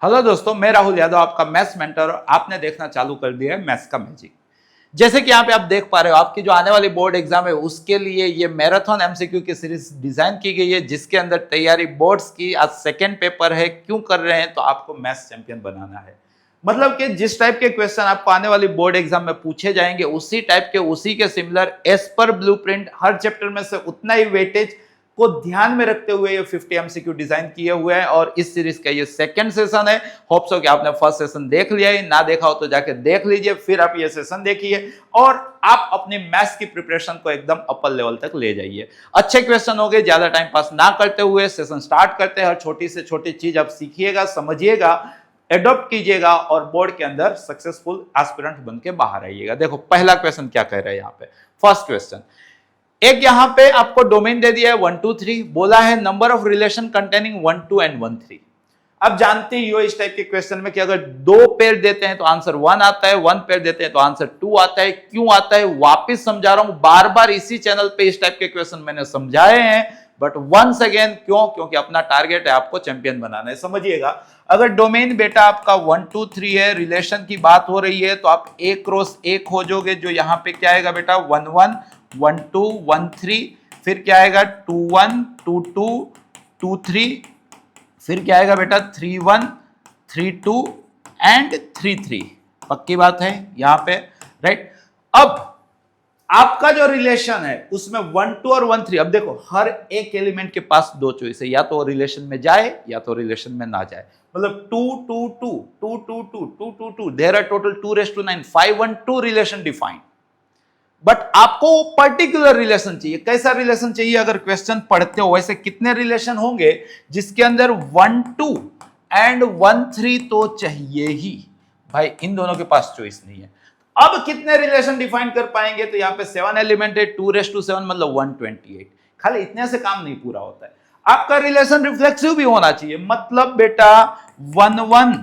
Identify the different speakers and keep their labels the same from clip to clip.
Speaker 1: Hello दोस्तों, मैं राहुल यादव, आपका मैथ्स मेंटर, और आपने देखना चालू कर दिया है मैथ्स का मैजिक। जैसे कि यहाँ पे आप देख पा रहे हो, आपकी जो आने वाली बोर्ड एग्जाम है उसके लिए ये मैराथन एमसीक्यू की सीरीज डिजाइन की गई है, जिसके अंदर तैयारी बोर्ड्स की आज सेकेंड पेपर है। क्यों कर रहे हैं? तो आपको मैथ्स चैंपियन बनाना है। मतलब कि जिस टाइप के क्वेश्चन आपको आने वाली बोर्ड एग्जाम में पूछे जाएंगे उसी टाइप के, उसी के सिमिलर, एज पर ब्लूप्रिंट, हर चैप्टर में से उतना ही वेटेज को ध्यान में रखते हुए ये 50 एमसीक्यू डिजाइन किए हुए हैं। और इस सीरीज का ये सेकंड सेशन है। होप सो कि आपने फर्स्ट सेशन देख लिया है, ना देखा हो तो जाके देख लीजिए, फिर आप ये सेशन देखिए और आप अपनी मैथ्स की प्रिपरेशन को एकदम अपर लेवल तक ले जाइए। अच्छे क्वेश्चन हो गए, ज्यादा टाइम पास ना करते हुए सेशन स्टार्ट करते हैं। हर छोटी से छोटी चीज आप सीखिएगा, समझिएगा, एडॉप्ट कीजिएगा और बोर्ड के अंदर सक्सेसफुल एस्पिरेंट बन के बाहर आइएगा। देखो पहला क्वेश्चन क्या कह रहा है यहाँ पे। फर्स्ट क्वेश्चन, एक यहां पे आपको डोमेन दे दिया है 1 2 3, बोला है number of relation containing 1 2 and 1 3। अब जानते ही हो इस टाइप के क्वेश्चन में कि अगर 2 पेयर देते हैं तो आंसर 1 आता है, 1 पेयर देते हैं तो आंसर 2 आता है। क्यों आता है वापस समझा रहा हूं, बार बार इसी चैनल पे इस टाइप के क्वेश्चन मैंने समझाए हैं, बट वंस अगेन क्यों? क्योंकि अपना टारगेट है आपको चैंपियन बनाना है। समझिएगा, अगर डोमेन बेटा आपका 1 2 3 है, रिलेशन की बात हो रही है, तो आप एक क्रॉस एक हो जाओगे। जो यहां पे क्या आएगा बेटा, 1 1 1 2 1 3, फिर क्या आएगा 2 1 2 2 2 3, फिर क्या आएगा बेटा 3 1 3 2 एंड 3 3। पक्की बात है यहां पे, राइट। अब आपका जो रिलेशन है उसमें 1 2 और 1 3, अब देखो हर एक एलिमेंट के पास 2 चॉइस है, या तो रिलेशन में जाए या तो रिलेशन में ना जाए। मतलब 2 2 2 2 2 2 2 2 2, there are total 2⁹, 5 1 2 relation defined. But आपको पर्टिकुलर रिलेशन चाहिए। कैसा रिलेशन चाहिए? अगर क्वेश्चन पढ़ते हो वैसे कितने रिलेशन होंगे जिसके अंदर 1 2 एंड 1 3 तो चाहिए ही। भाई इन दोनों के पास चॉइस नहीं है। अब कितने रिलेशन डिफाइन कर पाएंगे? तो यहां पे 7 एलिमेंट है, 2�7 मतलब 128। खाली इतने से काम नहीं पूरा होता है, आपका रिलेशन रिफ्लेक्सिव भी होना चाहिए। मतलब बेटा 1 1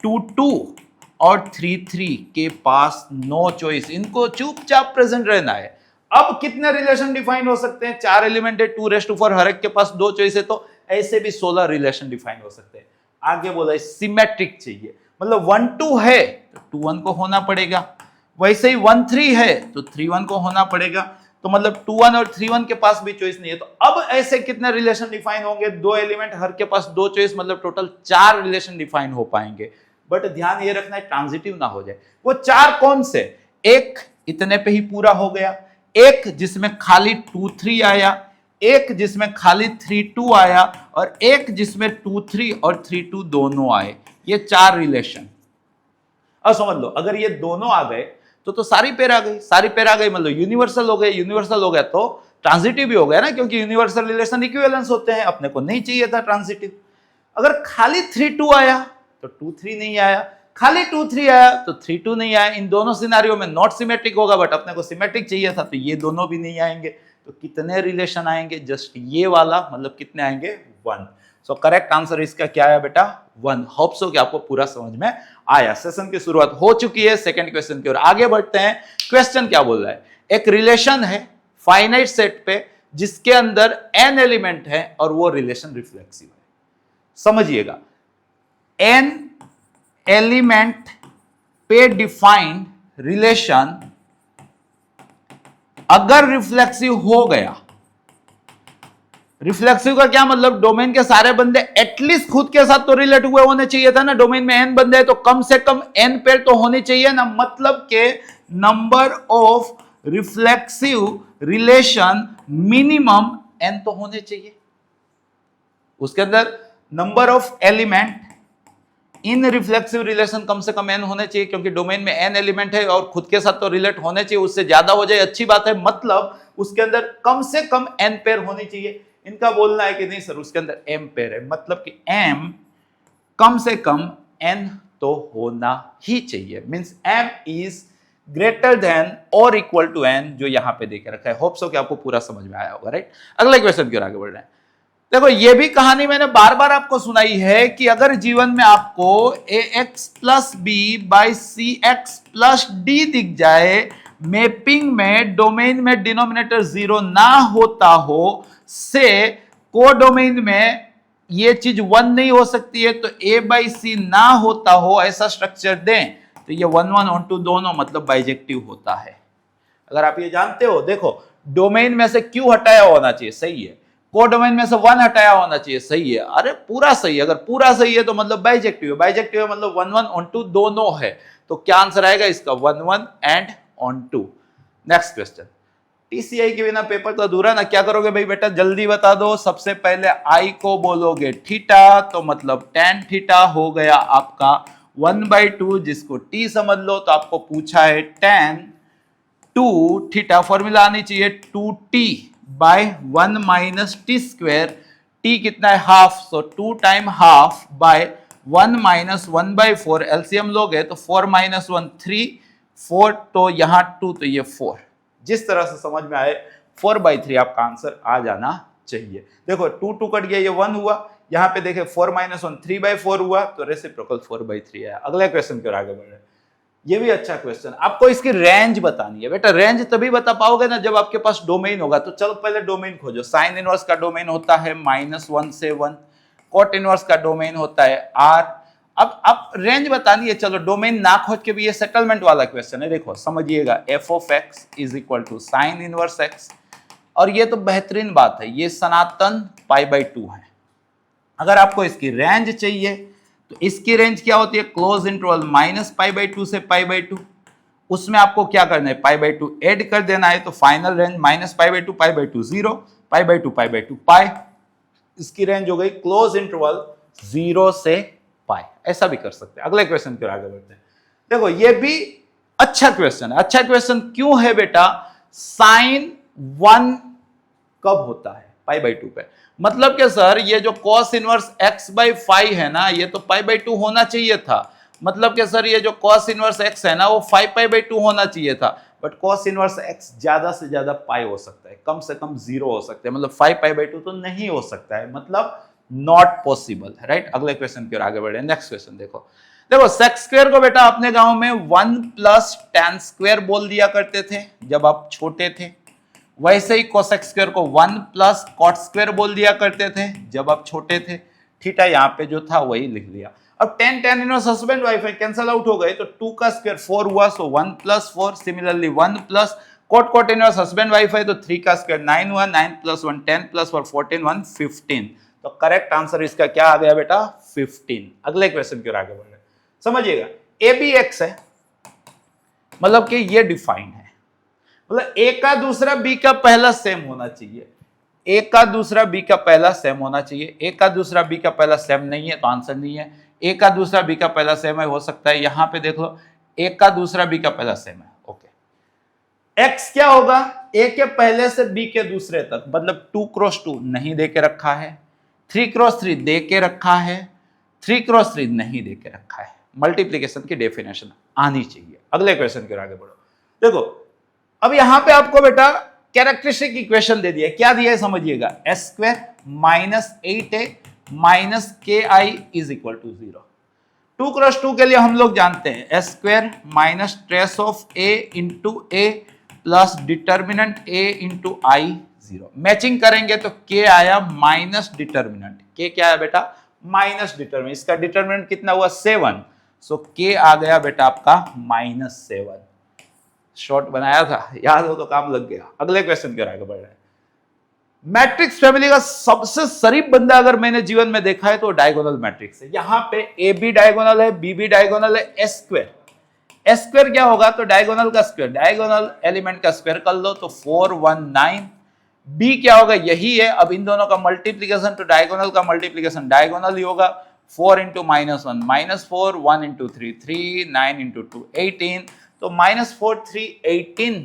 Speaker 1: 2 2 और 3 3 के पास नो चॉइस, इनको चुपचाप प्रेजेंट रहना है। अब कितने रिलेशन डिफाइन हो सकते हैं? 4 एलिमेंट है, 2⁴, हर एक के पास 2 चॉइस है, तो ऐसे भी 16 रिलेशन डिफाइन हो सकते हैं। आगे बोला है सिमेट्रिक चाहिए, मतलब 1 2 है तो 2 1 को होना पड़ेगा, वैसे ही 1 3 है तो 3 1 को होना पड़ेगा। तो मतलब 2 1 और 3 1 के पास भी चॉइस नहीं है। तो अब ऐसे कितने रिलेशन डिफाइन होंगे? 2 एलिमेंट, हर के पास 2 चॉइस, मतलब टोटल 4 रिलेशन डिफाइन हो पाएंगे। बट ध्यान ये रखना है ट्रांजिटिव ना हो जाए। वो 4 कौन से? एक इतने पे ही पूरा हो गया, एक जिसमें खाली 2 3 आया, एक जिसमें खाली 3 2 आया, और एक जिसमें 2 3 और 3 2 दोनों आए। ये 4 रिलेशन। अब समझ लो, अगर ये दोनों आ गए तो सारी पेयर आ गई। सारी पेयर आ गई मतलब यूनिवर्सल हो गए। यूनिवर्सल हो गया तो ट्रांजिटिव भी हो गया ना, क्योंकि यूनिवर्सल रिलेशन इक्विवेलेंस होते हैं। अपने को नहीं चाहिए था ट्रांजिटिव। अगर खाली 3 2 आया तो 2 3 नहीं आया, खाली 2 3 आया तो 3 2 नहीं आया। इन दोनों सिनेरियो में नॉट सिमेट्रिक होगा, बट अपने को सिमेट्रिक चाहिए था, तो ये दोनों भी नहीं आएंगे। तो कितने रिलेशन आएंगे? जस्ट ये वाला, मतलब कितने आएंगे? 1। सो करेक्ट आंसर इसका क्या है बेटा? 1। होप सो कि आपको पूरा समझ में आया। सेशन की शुरुआत हो चुकी है सेकंड क्वेश्चन की ओर आगे बढ़ते हैं। क्वेश्चन क्या बोल रहा है? एक रिलेशन है फाइनाइट सेट पे जिसके अंदर n एलिमेंट है और वो रिलेशन रिफ्लेक्सिव है। समझिएगा, n एलिमेंट पे डिफाइंड रिलेशन अगर रिफ्लेक्सिव हो गया, रिफ्लेक्सिव का क्या मतलब? डोमेन के सारे बंदे एटलीस्ट खुद के साथ तो रिलेट हुए होने चाहिए था ना। डोमेन में n बंदे हैं तो कम से कम n पेयर तो होने चाहिए ना। मतलब के number of reflexive relation minimum n तो होने चाहिए। उसके अंदर number of element in reflexive relation कम से कम n होने चाहिए, क्योंकि डोमेन में n एलिमेंट है और खुद के साथ तो रिलेट होने चाहिए। उससे ज्यादा हो जाए अच्छी बात है, मतलब उसके अंदर कम से कम n पेयर होनी चाहिए। इनका बोलना है कि नहीं सर उसके अंदर m पेयर है, मतलब कि m कम से कम n तो होना ही चाहिए। Means m is greater than और इक्वल टू n, जो यहां पे देके रखा है। होप सो कि आपको पूरा समझ में आया होगा, राइट। अगले क्वेश्चन की ओर आगे बढ़ रहे हैं। देखो ये भी कहानी मैंने बार बार आपको सुनाई है कि अगर जीवन में आपको ax plus B by C X plus D दिख जाए, मैपिंग में डोमेन में डिनोमिनेटर 0 ना होता हो, से कोडोमेन में ये चीज 1 नहीं हो सकती है, तो A/C ना होता हो ऐसा स्ट्रक्चर दें तो ये 1 1 ऑन 2 दोनों मतलब बाइजेक्टिव होता है। अगर आप ये जानते हो, देखो डोमेन में से Q हटाया होना चाहिए, सही है, कोडोमेन में से 1 हटाया होना चाहिए, सही है, अरे पूरा सही है, अगर पूरा सही है तो मतलब बाइजेक्टिव है, बाइजेक्टिव है मतलब 1 1 ऑन 2 दोनों है, तो क्या आंसर आएगा इसका 1 1 and on 2। Next question, TCI के बिना पेपर तो अधूरा ना, क्या करोगे भाई बेटा जल्दी बता दो। सबसे पहले आई को बोलोगे थीटा, तो मतलब tan थीटा हो गया आपका 1/2, जिसको t समझ लो, तो आपको पूछा है tan 2 थीटा, फॉर्मूला आनी चाहिए 2t by 1 minus T square, t कितना है half, so 2 time half by 1 minus 1/4, LCM लोगे तो 4 माइनस 1 3, 4 तो यहाँ 2 तो ये 4, जिस तरह से समझ में आए 4/3 आपका आंसर आ जाना चाहिए। देखो 2 2 कट गया, ये 1 हुआ, यहाँ पे देखे 4 माइनस 1 3/4 हुआ, तो रेसिप्रोकल 4/3 है। अगले क्वेश्चन की ओर आगे बढ़े, ये भी अच्छा क्वेश्चन, आपको इसकी रेंज बतानी है बेटा। रेंज तभी बता पाओगे ना जब आपके पास डोमेन होगा, तो चलो पहले डोमेन खोजो। साइन इनवर्स का डोमेन होता है -1 से 1, कॉट इनवर्स का डोमेन होता है R। अब रेंज बतानी है, चलो डोमेन ना खोज के भी ये सेटलमेंट वाला क्वेश्चन है, देखो समझिएगा, f(x) is equal to sine inverse x, और ये तो बेहतरीन बात है, ये सनातन π/2 है। अगर आपको इसकी रेंज चाहिए तो इसकी रेंज क्या होती है, क्लोज इंटरवल -π/2 से π/2, उसमें आपको क्या करना है, π/2 ऐड कर देना है, तो फाइनल रेंज -π/2 π/2 0, π/2 π/2 पाई, इसकी रेंज हो गई क्लोज इंटरवल 0 से पाई। ऐसा भी कर सकते हैं। अगले क्वेश्चन की ओर आगे बढ़ते हैं। देखो ये भी अच्छा क्वेश्चन है। अच्छा क्वेश्चन क्यों है बेटा, साइन 1 कब होता है, π/2 पे, मतलब क्या सर, ये जो cos इनवर्स x/5 है ना, ये तो π/2 होना चाहिए था, मतलब क्या सर, ये जो cos इनवर्स x है ना वो 5π/2 होना चाहिए था, बट cos इनवर्स x ज्यादा से ज्यादा पाई हो सकता है, कम से कम 0 हो सकता है, मतलब 5π/2 तो नहीं हो सकता है, मतलब नॉट पॉसिबल है, राइट। अगले क्वेश्चन की ओर आगे बढ़े। नेक्स्ट क्वेश्चन देखो सेक्स स्क्वायर को बेटा अपने गांव में 1 + tan स्क्वायर बोल दिया करते थे जब आप छोटे थे, वैसे ही कोसेक स्क्वायर को 1 + कॉट स्क्वायर बोल दिया करते थे जब आप छोटे थे। थीटा यहाँ पे जो था वही लिख लिया। अब tan इनवर्स हस्बैंड वाइफ है, कैंसिल आउट हो गए, तो 2 का स्क्वायर 4 हुआ, so 1 + 4, similarly 1 + cot inverse husband wife है, तो 3 का स्क्वायर 9 हुआ, 9 + 1 10 + 4 14 1 15, तो करेक्ट आंसर इसका क्या आ गया बेटा 15। अगले क्वेश्चन की ओर आगे बढ़ रहे, समझिएगा, ABX है, मतलब कि ये डिफाइंड है, मतलब A का दूसरा B का पहला सेम होना चाहिए, A का दूसरा B का पहला सेम होना चाहिए। A का दूसरा B का पहला सेम नहीं है तो आंसर नहीं है। A का दूसरा B का पहला सेम है, हो सकता है, यहां पे देख लो A का दूसरा B का पहला सेम है, ओके। X क्या होगा, A के पहले से B के दूसरे तक, मतलब 2 × 2 नहीं दे के रखा है, 3 × 3 दे के रखा है, 3 × 3 नहीं दे के रखा है। मल्टीप्लीकेशन की डेफिनेशन आनी चाहिए। अगले क्वेश्चन के आगे बढ़ो। देखो अब यहां पे आपको बेटा कैरेक्टरिस्टिक इक्वेशन दे दिया है, क्या दिया है समझिएगा, s² - 8a - ki = 0। 2 × 2 के लिए हम लोग जानते हैं s² - trace of a × a plus determinant a × i 0, matching करेंगे तो k आया माइनस डिटर्मिनेंट, k क्या है बेटा माइनस डिटर्मिनेंट, इसका डिटर्मिनेंट कितना हुआ 7, सो k आ गया बेटा आपका -7। शॉर्ट बनाया था, याद हो तो काम लग गया। अगले क्वेश्चन की ओर आगे बढ़ रहे हैं। मैट्रिक्स फैमिली का सबसे शरीफ बंदा अगर मैंने जीवन में देखा है तो डायगोनल मैट्रिक्स है। यहां पे ए बी डायगोनल है, बी बी डायगोनल है, एस स्क्वायर क्या होगा, तो डायगोनल का स्क्वायर, डायगोनल एलिमेंट का स्क्वायर कर लो तो 419। बी क्या होगा, यही है, अब इन दोनों का मल्टीप्लीकेशन तो डायगोनल का मल्टीप्लीकेशन डायगोनल ही होगा, 4 × -1 -4, 1 × 3 3, 9 × 2 18, तो -4 3 18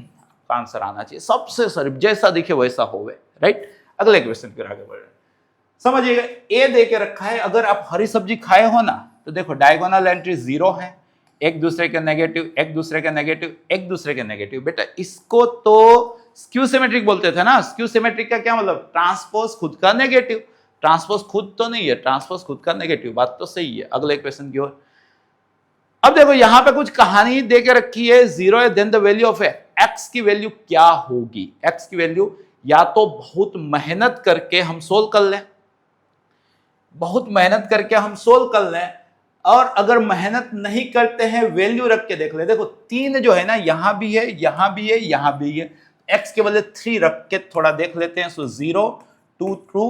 Speaker 1: का आंसर आना चाहिए। सबसे शरीफ, जैसा दिखे वैसा होवे, राइट। अगले क्वेश्चन पर आगे बढ़ रहे हैं। समझिएगा, ए दे के रखा है, अगर आप हरी सब्जी खाए हो ना तो देखो डायगोनल एंट्री 0 है, एक दूसरे के नेगेटिव, एक दूसरे के नेगेटिव, एक दूसरे के नेगेटिव। बेटा इसको तो स्क्यू सिमेट्रिक बोलते थे ना। स्क्यू सिमेट्रिक का क्या मतलब, ट्रांसपोज खुद का नेगेटिव, ट्रांसपोज खुद तो नहीं है, ट्रांसपोज खुद का नेगेटिव, बात तो सही है। अगले क्वेश्चन की ओर। अब देखो यहां पे कुछ कहानी दे के रखी है, 0 है, then the value of X की वैल्यू क्या होगी। एक्स की वैल्यू या तो बहुत मेहनत करके हम सोल्व कर लें, बहुत मेहनत करके हम सोल्व कर लें, और अगर मेहनत नहीं करते हैं वैल्यू रख के देख ले। देखो 3 जो है ना, यहां भी है, यहां भी है, यहां भी है, x के बदले 3 रख के थोड़ा देख लेते हैं। सो 0 2 2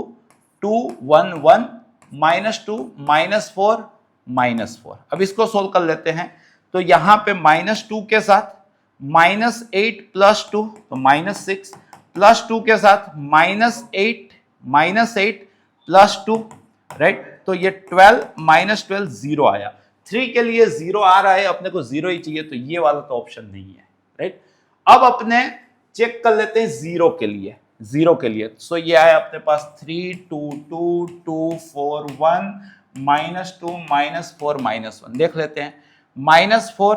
Speaker 1: 2 1 1 -2 -4 -4। अब इसको सोल्व कर लेते हैं। तो यहां पे -2 के साथ -8 + 2 तो -6 + 2 के साथ -8 + 2, राइट। तो ये 12 -12 0 आया। 3 के लिए 0 आ रहा है, अपने को 0 ही चाहिए, तो ये वाला तो ऑप्शन नहीं है, राइट। अब अपने चेक कर लेते हैं 0 के लिए। 0 के लिए सो ये आया अपने पास 3 2 2 2 4 1 -2 -4 -1। देख लेते हैं, -4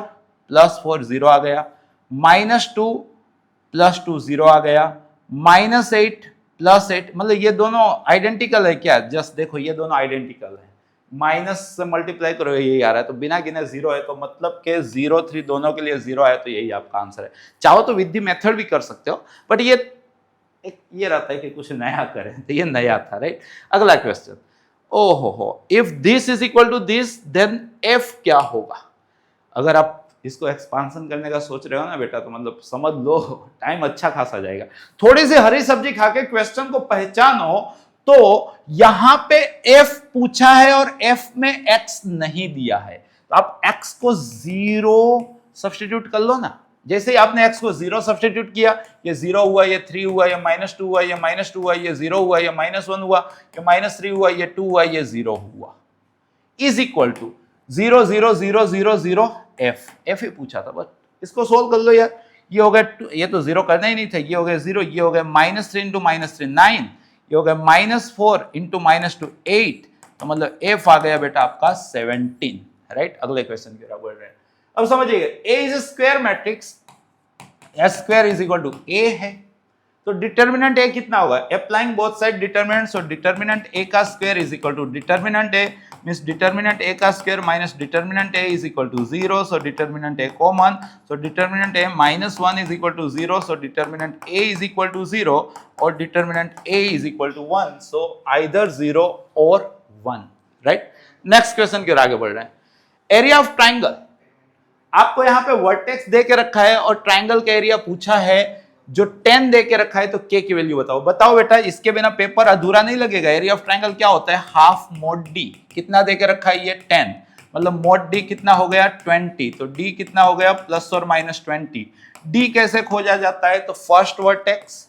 Speaker 1: + 4 0 आ गया, -2 + 2 0 आ गया, -8 + 8, मतलब ये दोनों आइडेंटिकल है क्या? जस्ट देखो ये दोनों आइडेंटिकल है, माइनस से मल्टीप्लाई करो यही आ रहा है, तो बिना गिने 0 है, तो मतलब के 0 3 दोनों के लिए 0 आया, तो यही आपका आंसर है। चाहो तो विद द मेथड भी कर सकते हो, बट ये एक ये रहता है कि कुछ नया करें, तो ये नया था, राइट। अगला क्वेश्चन, ओहो, if this is equal to this then F क्या होगा? अगर आप इसको एक्सपांसन करने का सोच रहे हो ना बेटा, तो मतलब समझ लो टाइम अच्छा खासा जाएगा। थोड़ी सी हरी सब्जी खा के क्वेश्चन को पहचानो। तो यहां पे f पूछा है और f में x नहीं दिया है, तो आप x को 0 सब्स्टिट्यूट कर लो ना। जैसे ही आपने x को 0 सब्स्टिट्यूट किया, ये 0 हुआ, ये 3 हुआ, ये -2 हुआ, ये -2 हुआ, ये 0 हुआ, ये -1 हुआ, ये -3 हुआ, ये 2 हुआ, ये 0 हुआ, इज इक्वल टू 0 0 0 0 0 f ही पूछा था, बस इसको सोल्व कर लो यार। ये हो गया, ये तो 0 करना ही नहीं था, ये हो गया 0, ये हो गया -3 × -3 9, ये हो गया -4 × -2 8, तो मतलब f आ गया बेटा आपका 17, राइट। अगले क्वेश्चन की तरफ बढ़ रहे हैं। अब समझिएगा, A इज square matrix, S² is equal to A है, तो डिटर्मिनेंट A कितना होगा? Applying both side determinant, so determinant A का square is equal to determinant A, means determinant A का square minus determinant A is equal to 0, so determinant A common, so determinant A -1 is equal to 0, so determinant A is equal to 0 और determinant A is equal to 1, so either 0 और 1, right. Next question की ओर आगे बढ़ रहे हैं। Area of triangle, आपको यहाँ पे वर्टेक्स दे के रखा है और ट्राइंगल का एरिया पूछा है, जो 10 दे के रखा है, तो k की वैल्यू बताओ। बताओ बेटा, इसके बिना पेपर अधूरा नहीं लगेगा। एरिया ऑफ ट्राइंगल क्या होता है? Half mod d। कितना दे के रखा है? ये 10, मतलब mod d कितना हो गया? 20, तो d कितना हो गया? +or-20। d कैसे खोजा जाता है? तो first vertex,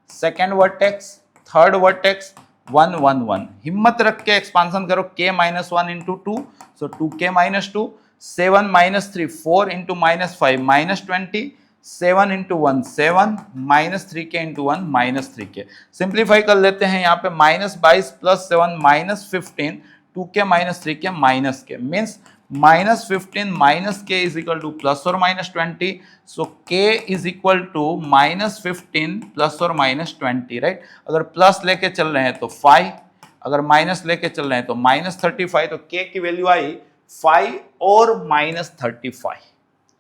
Speaker 1: second vertex, third vertex, 1 1 1। हिम्मत रख के एक्सपांसन करो, k -1 × 2, सो 2k - 2, 7 - 3 4 × -5 -20, 7 × 1 7, -3k × 1 -3k। सिंप्लीफाई कर लेते हैं, यहाँ पे -22 + 7 -15, 2k - 3k -k, means -15 - k is equal to +or-20, so k is equal to -15 +or-20, right. अगर प्लस लेके चल रहे हैं तो 5, अगर माइनस लेके चल रहे हैं तो -35, तो k की वैल्यू आई 5 और -35,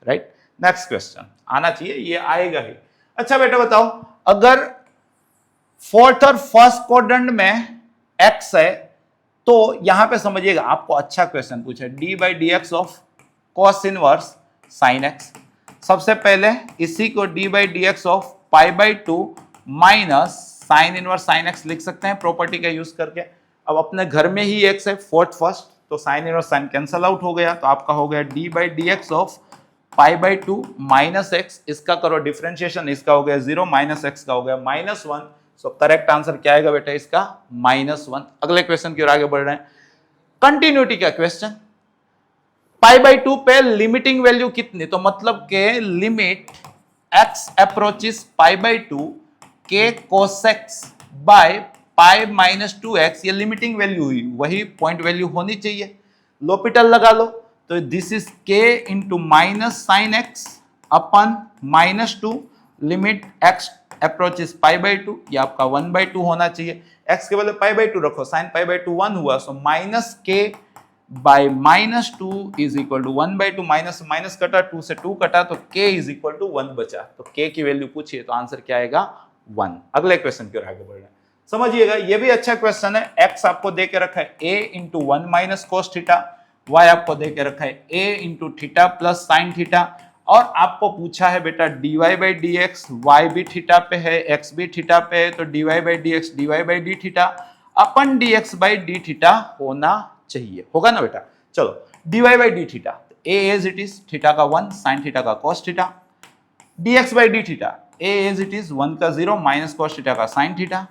Speaker 1: राइट। नेक्स्ट क्वेश्चन आना चाहिए, ये आएगा ही। अच्छा बेटा बताओ, अगर फोर्थ और फर्स्ट क्वाड्रेंट में x है, तो यहां पे समझिएगा, आपको अच्छा क्वेश्चन पूछा, d/dx of cos inverse sin x। सबसे पहले इसी को d/dx of π/2 minus sin inverse sin x लिख सकते हैं प्रॉपर्टी का यूज करके। अब अपने घर में ही x है, फोर्थ फर्स्ट, तो sin inverse sin cancel out हो गया, तो आपका हो गया d/dx ऑफ π/2 माइनस x। इसका करो डिफरेंशिएशन, इसका हो गया 0, माइनस x का हो गया -1, सो करेक्ट आंसर क्या आएगा बेटा इसका? -1। अगले क्वेश्चन की ओर आगे बढ़ रहे हैं। कंटिन्यूटी का क्वेश्चन, π/2 पे लिमिटिंग वैल्यू कितनी? तो मतलब के limit x approaches π/2 k cos x by π - 2x, ये लिमिटिंग वैल्यू हुई, वही पॉइंट वैल्यू होनी चाहिए। लोपिटल लगा लो, तो this is k into -sin x अपन -2 लिमिट x अप्रोचेस π/2, ये आपका 1/2 होना चाहिए। x के बदले π/2 रखो, sin π/2 1 हुआ, so -k by -2 is equal to 1/2, minus कटा, 2 से 2 कटा, तो k इज इक्वल टू 1 बचा, तो k की वैल्यू पूछिए, तो आंसर क्या आएगा? 1। अगले क्वेश्चन की ओर आगे बढ़ रहे हैं। समझिएगा, ये भी अच्छा क्वेश्चन है। x आपको दे के रखा है a into 1 minus cos theta, y आपको दे के रखा है a into theta plus sine theta, और आपको पूछा है बेटा dy by D X, Y भी थीटा पे है, x भी थीटा पे है, तो dy by D X dy by D theta upon dx by D theta होना चाहिए, होगा ना बेटा। चलो dy by D theta, a as it is theta का 1 साइन थीटा का cos theta, dx by D theta a as it is 1 का 0 minus cos theta का साइन थीटा,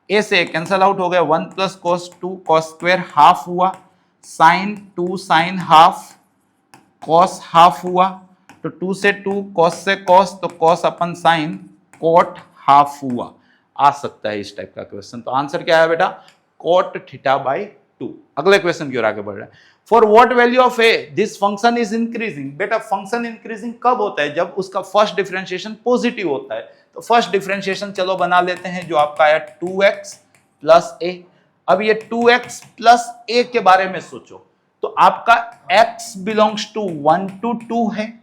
Speaker 1: a से कैंसल आउट हो गया 1 plus cos 2 cos square half हुआ, sine 2 sine half cos half हुआ, तो 2 से 2 cos से cos, तो cos अपन साइन cot हाफ हुआ। आ सकता है इस टाइप का क्वेश्चन, तो आंसर क्या है बेटा cot थीटा बाई 2। अगले क्वेश्चन की ओर आगे बढ़ रहे हैं। For what value of A this function is increasing. बेटा फंक्शन इंक्रीजिंग कब होता है, जब उसका फर्स्ट डिफरेंशिएशन पॉजिटिव होता है। तो फर्स्ट डिफरेंशिएशन चलो बना लेते हैं, जो आपका आया 2x प्लस a। अब ये 2x प्लस a के बारे में सोचो, तो आपका x बिलोंग्स टू 1 to 2 है,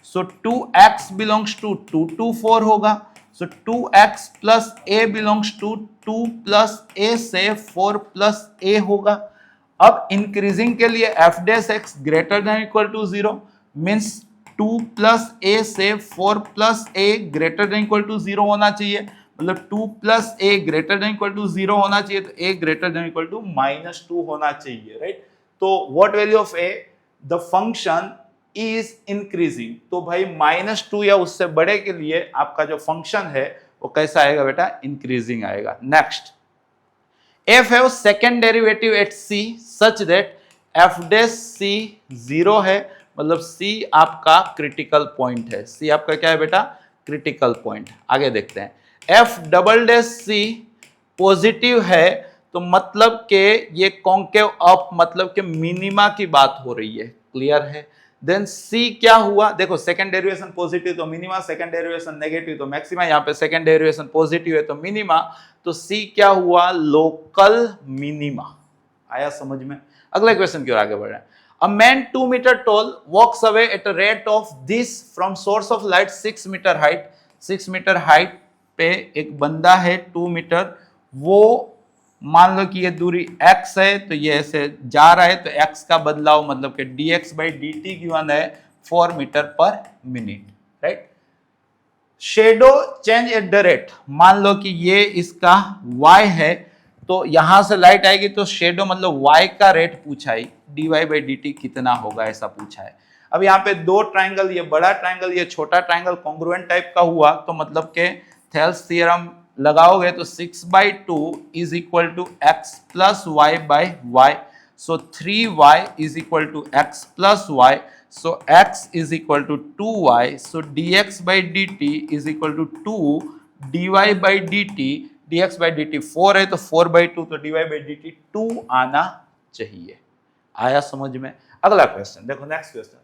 Speaker 1: सो 2x बिलोंग्स टू 2 to 4 होगा, so 2x plus a belongs to 2 plus a से 4 प्लस a होगा। अब इंक्रीजिंग के लिए f dash x greater than equal to 0 means 2 plus a से 4 plus a greater than equal to 0 होना चाहिए, मतलब 2 plus a greater than equal to 0 होना चाहिए, तो a greater than equal to -2 होना चाहिए, राइट। तो what value of a, the function is increasing, तो भाई -2 या उससे बड़े के लिए आपका जो फंक्शन है वो कैसा आएगा बेटा, इंक्रीजिंग आएगा। नेक्स्ट, f है second derivative eight c such that f dash c 0 है, मतलब c आपका क्रिटिकल पॉइंट है। c आपका क्या है बेटा, क्रिटिकल पॉइंट। आगे देखते हैं, f double dash c positive है, तो मतलब के ये कॉन्केव अप, मतलब के मिनिमा की बात हो रही है, क्लियर है। देन c क्या हुआ, देखो सेकंड डेरिवेशन पॉजिटिव तो मिनिमा, सेकंड डेरिवेशन नेगेटिव तो मैक्सिमा, यहाँ पे सेकंड डेरिवेशन पॉजिटिव है तो मिनिमा, तो c क्या हुआ, लोकल मिनिमा। आया समझ में। अगले क्वेश्चन की ओर आगे बढ़ रहे हैं। A man 2 meter tall walks away at a rate of this from source of light 6 meter height। 6 meter height पे एक बंदा है 2 मीटर, वो मान लो कि ये दूरी x है, तो ये ऐसे जा रहा है, तो x का बदलाव मतलब कि dx बाई dt गिवन है 4 metre per minute, right. Shadow change at the rate, मान लो कि ये इसका y है, तो यहां से लाइट आएगी, तो शेडो मतलब y का रेट पूछा है, dy बाई dt कितना होगा ऐसा पूछा है। अब यहाँ पे दो ट्राइंगल, ये बड़ा ट्राइंगल ये छोटा ट्राइंगल कॉन्ग्रुएंट टाइप का हुआ, तो मतलब के थेल्स थ्योरम लगाओगे तो 6/2 is equal to x plus Y by Y, so 3y is equal to x plus Y, so x is equal to 2y, so dx by dt is equal to 2 dy by dt, dx by dt 4 है तो 4/2, तो dy by dt 2 आना चाहिए। आया समझ में। अगला question देखो, next question,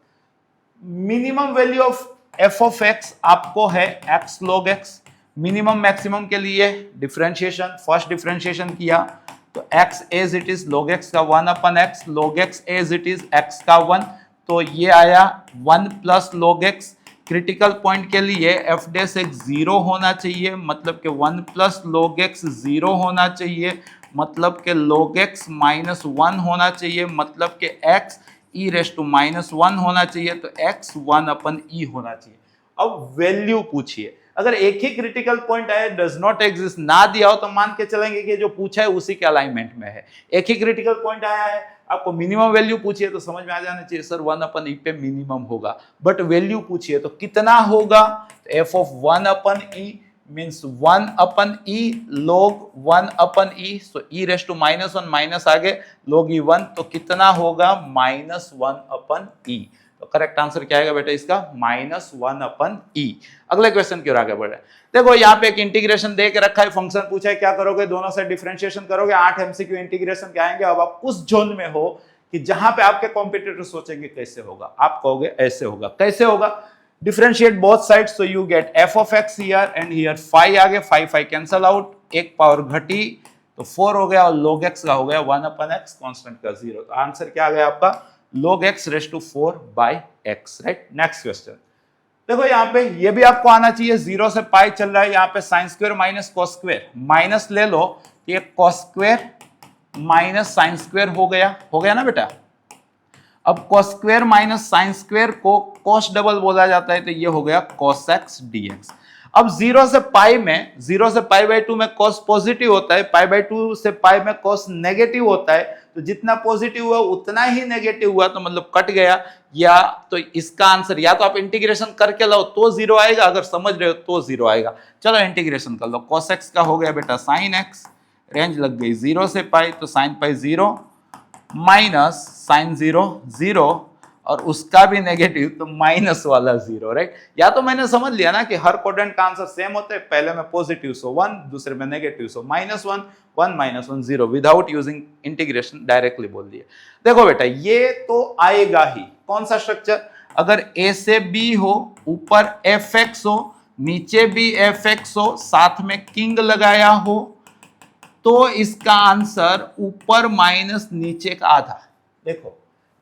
Speaker 1: minimum value of f of x आपको है x log x। Minimum maximum के लिए डिफरेंशिएशन, फर्स्ट डिफरेंशिएशन किया तो x as it is log x का 1/x, log x as it is x का 1, तो ये आया 1 plus log x। Critical point के लिए f डैश x 0 होना चाहिए, मतलब कि 1 प्लस log x 0 होना चाहिए, मतलब कि log x -1 होना चाहिए, मतलब कि x e रेस टू -1 होना चाहिए, तो x 1/e होना चाहिए। अब वैल्यू पूछिए, अगर एक ही क्रिटिकल पॉइंट आया डज नॉट एग्जिस्ट ना दिया हो, तो मान के चलेंगे कि जो पूछा है उसी के अलाइनमेंट में है। एक ही क्रिटिकल पॉइंट आया है, आपको मिनिमम वैल्यू पूछिए तो समझ में आ जाना चाहिए सर 1/e पे मिनिमम होगा, बट वैल्यू पूछिए तो कितना होगा, तो f of 1/e means 1/e log 1/e, so e raise to -1 minus आगे log e 1, तो कितना होगा -1/e। तो करेक्ट आंसर क्या आएगा बेटा इसका, -1/e। अगले क्वेश्चन की ओर आगे बढ़े। देखो यहाँ पे एक इंटीग्रेशन दे के रखा है, फंक्शन पूछा है, क्या करोगे, दोनों से डिफरेंशिएशन करोगे, 8 एमसीक्यू इंटीग्रेशन के आएंगे। अब आप उस जोन में हो कि जहां पे आपके कॉम्पिटिटर सोचेंगे कैसे होगा, आप कहोगे ऐसे होगा। कैसे होगा, differentiate both sides, so you get f of x here and here 5 आ गए, 5 कैंसल आउट, एक पावर घटी तो 4 हो गया, और log x का हो गया 1/x, कांस्टेंट का 0, तो आंसर क्या आ गया आपका log x raise to 4/x, right. Next question, देखो यहाँ पे ये भी आपको आना चाहिए, 0 से पाई चल रहा है, यहाँ पे sine square minus cos square, minus ले लो, ये cos square minus sine square हो गया ना बेटा। अब cos square minus sine square को कॉस डबल बोला जाता है, तो ये हो गया कॉस एक्स डीएक्स। अब 0 से पाई में, 0 से पाई बाई 2 में कॉस पॉजिटिव होता है, पाई बाई 2 से पाई में कॉस नेगेटिव होता है, तो जितना पॉजिटिव हुआ उतना ही नेगेटिव हुआ, तो मतलब कट गया। या तो इसका आंसर या तो आप इंटीग्रेशन करके लाओ तो 0 आएगा, अगर समझ रहे हो तो 0 आएगा। चलो इंटीग्रेशन कर लो, कॉस एक्स का हो गया बेटा साइन एक्स, रेंज लग गई 0 से पाई, तो साइन पाई 0 माइनस साइन 0 0, और उसका भी नेगेटिव तो माइनस वाला 0, राइट। या तो मैंने समझ लिया ना कि हर क्वाड्रेंट का आंसर सेम होता है, पहले में पॉजिटिव सो 1, दूसरे में negative so -1, 1 -1 0, without using integration directly बोल दिया। देखो बेटा ये तो आएगा ही, कौन सा स्ट्रक्चर, अगर ए से बी हो, ऊपर एफ एक्स हो, नीचे भी एफ एक्स हो, साथ में किंग लगाया हो, तो इसका आंसर ऊपर माइनस नीचे का आधा। देखो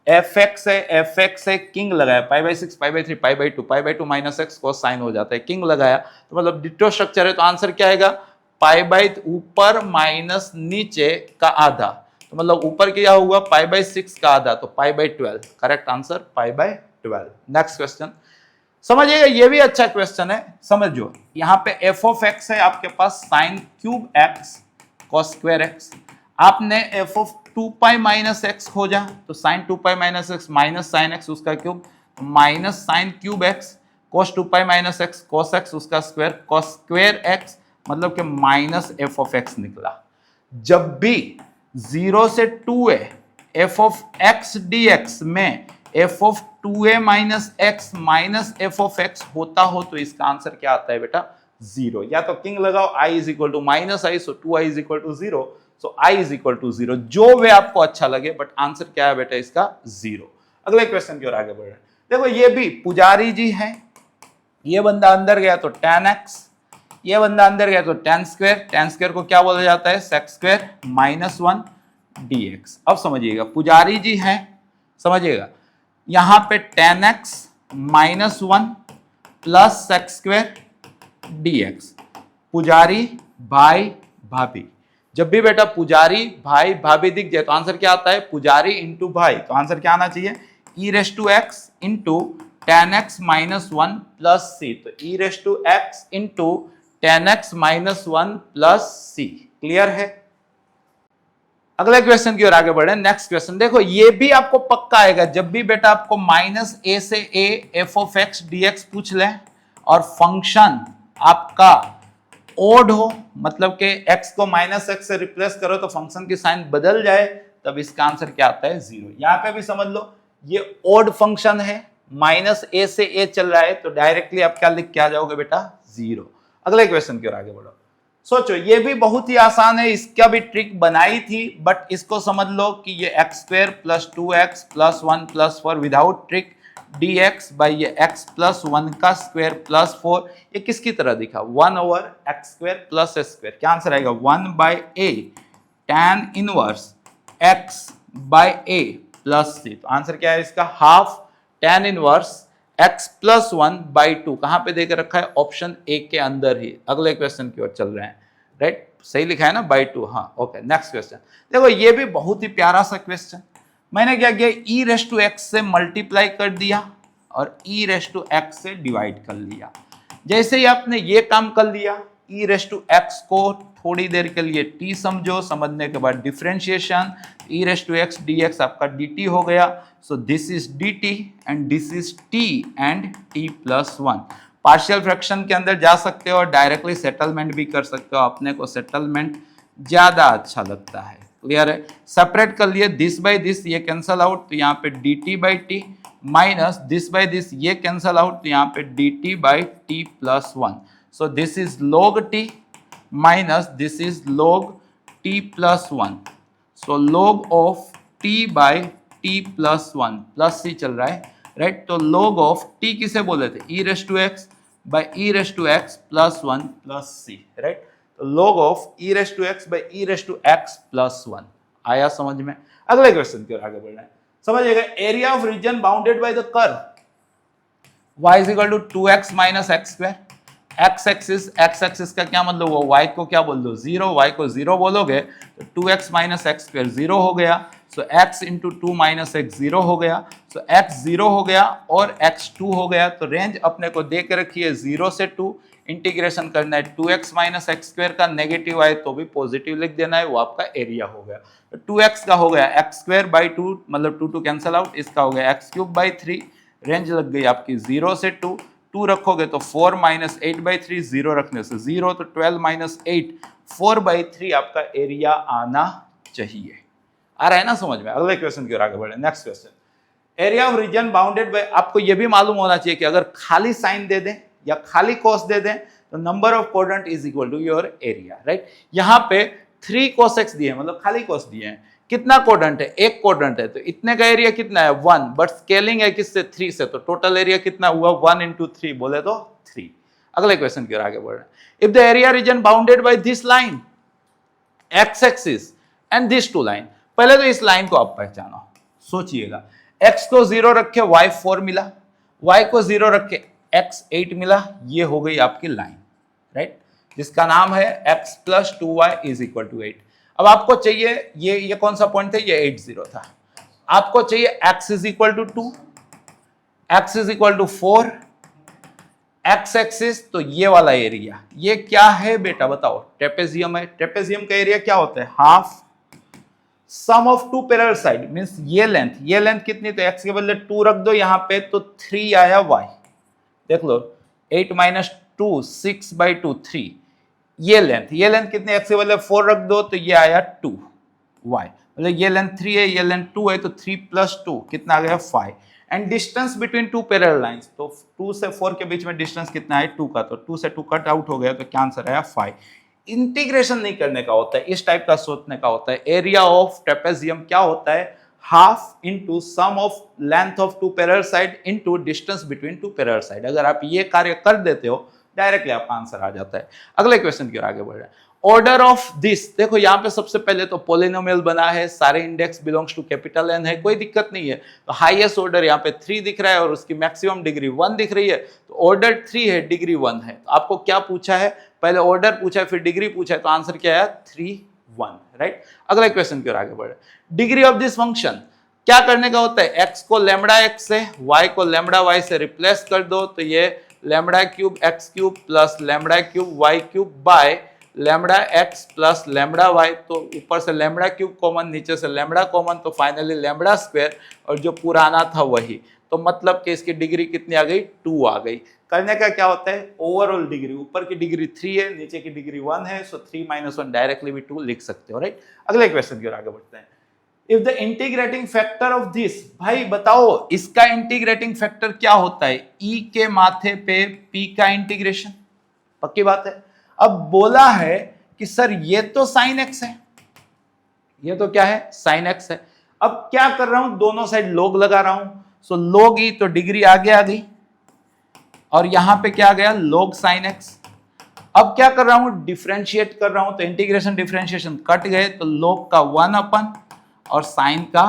Speaker 1: एफ एक्स है, किंग लगाया, pi by 6, pi by 3, pi by 2, pi by 2 minus x cos sine हो जाता है, किंग लगाया तो मतलब डिटो स्ट्रक्चर है, तो आंसर क्या आएगा, पाई बाई ऊपर माइनस नीचे का आधा, तो मतलब ऊपर क्या हुआ पाई बाई 6 का आधा, तो pi by 12, correct answer pi by 12। Next question समझिएगा, ये भी अच्छा क्वेश्चन है, समझो। यहाँ पे एफ ऑफ एक्स है आपके पास sine cube x cos square x, आपने f of 2 pi minus x खोजा, तो sine 2 pi minus x minus sine x उसका cube, minus sine cube x cos 2 pi minus x cos x उसका square, cos square x मतलब कि minus f of x निकला। जब भी 0 से 2a f of x d x में f of 2a minus x minus f of x होता हो, तो इसका आंसर क्या आता है बेटा 0। या तो किंग लगाओ, i is equal to minus i, so 2i is equal to 0, so i is equal to 0, जो वे आपको अच्छा लगे, बट आंसर क्या है बेटा इसका 0। अगले क्वेश्चन की ओर आगे बढ़ रहे हैं। देखो ये भी पुजारी जी है, ये बंदा अंदर गया तो tan x, ये बंदा अंदर गया तो tan स्क्वायर को क्या बोला जाता है sec स्क्वायर -1 dx। अब समझिएगा पुजारी जी है, समझिएगा यहां पे tan x -1 plus sec square dx, पुजारी भाई भाभी। जब भी बेटा पुजारी भाई भाभी दिख जाए तो आंसर क्या आता है, पुजारी इंटू भाई, तो आंसर क्या आना चाहिए e raise to x into tan x -1 plus c, तो e raise to x into tan x -1 plus c। Clear है। अगले क्वेश्चन की ओर आगे बढ़े। नेक्स्ट क्वेश्चन देखो, ये भी आपको पक्का आएगा जब भी बेटा आपको -a से a F of x dx पूछ ले और फंक्शन आपका ओड हो, मतलब कि x को -x से रिप्लेस करो तो फंक्शन की साइन बदल जाए, तब इसका आंसर क्या आता है 0। यहां पे भी समझ लो ये ओड फंक्शन है, -a से a चल रहा है, तो डायरेक्टली आप क्या लिख के आ जाओगे बेटा 0। अगले क्वेश्चन की ओर आगे बढ़ो। सोचो ये भी बहुत ही आसान है, इसका भी ट्रिक बनाई थी, बट इसको समझ लो कि ये x square plus 2x plus 1 plus 4 without trick dx by ये x प्लस 1 का स्क्वायर प्लस 4, ये किसकी तरह दिखा 1 over x square plus S square. क्या आंसर आएगा 1 by a tan inverse x by a plus c, तो आंसर क्या है इसका half tan inverse x plus 1 by 2। कहां पे देकर रखा है, ऑप्शन ए के अंदर ही। अगले क्वेश्चन की ओर चल रहे हैं, राइट सही लिखा है ना बाई 2, हाँ ओके। नेक्स्ट क्वेश्चन देखो, ये भी बहुत ही प्यारा सा क्वेश्चन। मैंने क्या किया, e रेस टू x से मल्टीप्लाई कर दिया और e रेस टू x से डिवाइड कर लिया। जैसे ही आपने ये काम कर लिया, e रेस टू x को थोड़ी देर के लिए t समझो, समझने के बाद differentiation, e raise to x dx आपका dt हो गया। So this is dt and this is t and t plus 1। Partial fraction के अंदर जा सकते हो और डायरेक्टली सेटलमेंट भी कर सकते हो, अपने को सेटलमेंट ज्यादा अच्छा लगता है। क्लियर है। सेपरेट कर लिए, दिस बाय दिस ये कैंसल आउट, तो यहाँ पे dt by T minus this by this ये कैंसल आउट, तो यहाँ पे dt by T plus 1। So this is log t minus this is log t plus 1। So log of t by t plus 1 plus c चल रहा है, right. तो log of t किसे बोले थे, e raise to x by e raise to x plus 1 plus c, right. log of e raise to x by e raise to x plus 1 आया समझ में। अगले क्वेश्चन की ओर आगे बढ़ना है। समझिएगा, area of region bounded by the curve y is equal to 2x minus x square. X axis का क्या मतलब हुआ, y को क्या बोल दो 0, y को 0 बोलोगे तो 2x माइनस एक्स स्क्वायर 0 हो गया, सो x इंटू 2 माइनस एक्स 0 हो गया, सो x 0 हो गया और x 2 हो गया। तो रेंज अपने को दे के रखी है 0 से 2, इंटीग्रेशन करना है 2x माइनस एक्स स्क्वायर का, नेगेटिव आए तो भी पॉजिटिव लिख देना है, वो आपका एरिया हो गया। तो 2x का हो गया एक्स स्क्वायर बाई 2, मतलब 2 कैंसिल आउट, इसका हो गया एक्स क्यूब बाई 3, रेंज लग गई आपकी 0 से 2, 2 रखोगे तो 4 माइनस 8/3, 0 रखने से 0, तो 12 माइनस 8, 4/3 आपका एरिया आना चाहिए। आ रहा है ना समझ में? अगले क्वेश्चन की ओर आगे बढ़े। Next question, area of region bounded bye, आपको यह भी मालूम होना चाहिए कि अगर खाली साइन दे दें या खाली कॉस दे दें तो number of quadrant is equal to your area, right. यहां पे 3 cos x दिए, मतलब खाली कॉस दिए हैं। कितना क्वाड्रेंट है? एक क्वाड्रेंट है, तो इतने का एरिया कितना है 1, बट स्केलिंग है किससे 3 से, तो टोटल एरिया कितना हुआ 1 इंटू 3 बोले तो 3। अगले क्वेश्चन की ओर आगे बढ़ रहे हैं। If the area region bounded by this line x axis and this two line, पहले तो इस लाइन को आप पहचानो, सोचिएगा। x को 0 रखे y 4 मिला, y को 0 रखे x 8 मिला, ये हो गई आपकी लाइन, राइट, जिसका नाम है x प्लस 2y इज इक्वल टू 8। अब आपको चाहिए ये कौन सा पॉइंट था, ये 8 0 था। आपको चाहिए x is equal to 2, x is equal to 4, x axis, तो ये वाला एरिया, ये क्या है बेटा बताओ? ट्रेपेजियम है। ट्रेपेजियम का एरिया क्या होता है? Half sum of two parallel side, means ये लेंथ कितनी, तो x के बदले 2 रख दो यहां पे, तो 3 आया y, देख लो 8 माइनस 2 6/2 3, ये लेंथ कितने, x के बदले 4 रख दो तो ये आया 2 y, मतलब ये लेंथ 3 है, ये लेंथ 2 है, तो 3 प्लस 2 कितना आ गया 5। And distance between two parallel lines, तो 2 से 4 के बीच में डिस्टेंस कितना है 2 का, तो 2 से 2 कट आउट हो गया, तो क्या आंसर आया 5। इंटीग्रेशन नहीं करने का होता है, इस टाइप का सोचने का होता है। एरिया ऑफ ट्रेपेजियम क्या होता है? Half into sum of length of two parallel side into distance between two parallel side. अगर आप ये कार्य कर देते हो डायरेक्टली आपका आंसर आ जाता है। अगले क्वेश्चन की ओर आगे बढ़ रहे हैं। ऑर्डर ऑफ दिस, देखो यहाँ पे सबसे पहले तो पोलिनोमियल बना है, सारे index belongs to capital N है, कोई दिक्कत नहीं है। तो हाईएस्ट ऑर्डर यहाँ पे 3 दिख रहा है और उसकी मैक्सिमम डिग्री 1 दिख रही है, तो ऑर्डर 3 है, डिग्री 1 है। तो आपको क्या पूछा है? पहले ऑर्डर पूछा है, फिर डिग्री पूछा है, तो आंसर क्या है 3 1, राइट। अगले क्वेश्चन की ओर आगे बढ़े। डिग्री ऑफ दिस फंक्शन क्या करने का होता है? x को लैम्बडा x से, y को लैम्बडा y से रिप्लेस कर दो, तो ये lambda cube x cube plus lambda cube y cube by lambda x plus lambda y, तो ऊपर से लैम्बडा क्यूब कॉमन, नीचे से लैम्बडा कॉमन, तो फाइनली लैम्बडा स्क्वायर, और जो पुराना था वही, तो मतलब कि इसकी डिग्री कितनी आ गई 2 आ गई। करने का क्या होता है? ओवरऑल डिग्री, ऊपर की डिग्री 3 है, नीचे की डिग्री 1 है, सो 3 - 1 डायरेक्टली भी 2 लिख सकते हो, राइट। अगले क्वेश्चन की ओर आगे बढ़ते हैं। If the integrating factor of this, भाई बताओ इसका इंटीग्रेटिंग फैक्टर क्या होता है? ई के माथे पे पी का इंटीग्रेशन, पक्की बात है। अब बोला है कि सर ये तो साइन एक्स है, ये तो क्या है साइन एक्स है। अब क्या कर रहा हूं, दोनों साइड लॉग लगा रहा हूं, सो लॉग ई, तो डिग्री आगे आ गई, और यहां पे क्या आ गया लॉग साइन एक्स। अब क्या कर रहा हूं, डिफरेंशिएट कर रहा हूं, तो इंटीग्रेशन डिफरेंशिएशन कट गए, तो लॉग का 1 अपन और साइन का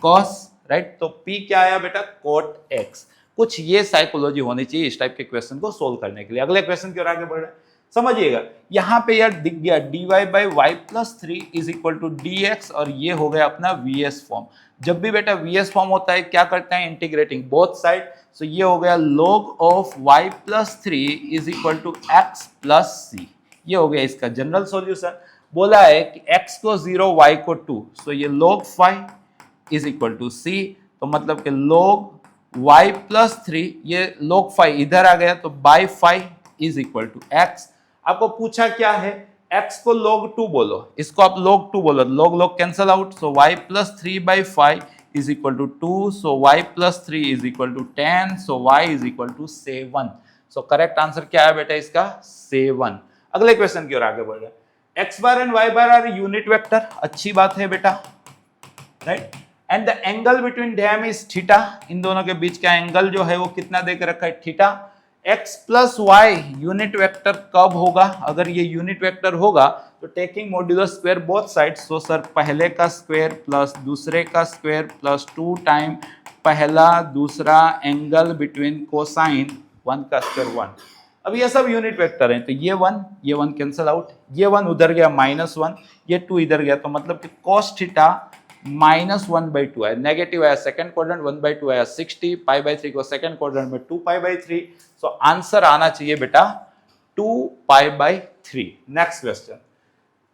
Speaker 1: cos, राइट। तो P क्या आया बेटा cot x। कुछ ये साइकोलॉजी होनी चाहिए इस टाइप के क्वेश्चन को सोल्व करने के लिए। अगले क्वेश्चन की ओर आगे बढ़ रहे हैं, समझिएगा। यहां पे यार दिख गया dy by y plus 3 is equal to dx, और ये हो गया अपना vs फॉर्म। जब भी बेटा vs फॉर्म होता है क्या करते हैं, इंटीग्रेटिंग बोथ साइड, सो ये हो गया log of y plus 3 is equal to x plus c। ये हो गया इसका जनरल सॉल्यूशन। बोला है कि x को 0 y को 2, सो ये log 5 is equal to c, तो मतलब कि log y प्लस 3, ये log 5 इधर आ गया, तो by 5 is equal to x। आपको पूछा क्या है, x को log 2 बोलो, इसको आप log 2 बोलो, log cancel out, so y plus 3/5 is equal to 2, so y plus 3 is equal to 10, so y is equal to 7। So correct answer क्या है बेटा इसका 7। अगले क्वेश्चन की ओर आगे बढ़ रहे हैं। x bar and y bar are unit vector, अच्छी बात है बेटा, right. And the angle between them is theta, इन दोनों के बीच का एंगल जो है वो कितना देकर रखा है theta. x plus y unit vector कब होगा? अगर ये यूनिट वेक्टर होगा तो taking modulus square both sides, so sir पहले का स्क्वायर प्लस दूसरे का स्क्वायर प्लस 2 टाइम पहला दूसरा एंगल बिटवीन कोसाइन 1 का स्क्वायर 1। अब ये सब यूनिट वेक्टर हैं, तो ये 1 कैंसिल आउट, ये 1 उधर गया -1, ये 2 इधर गया, तो मतलब कि cos थीटा -1/2 है, नेगेटिव आया सेकंड क्वाड्रेंट, 1/2 आया 60, π/3 को सेकंड क्वाड्रेंट में 2π/3, सो आंसर आना चाहिए बेटा 2π/3। Next question,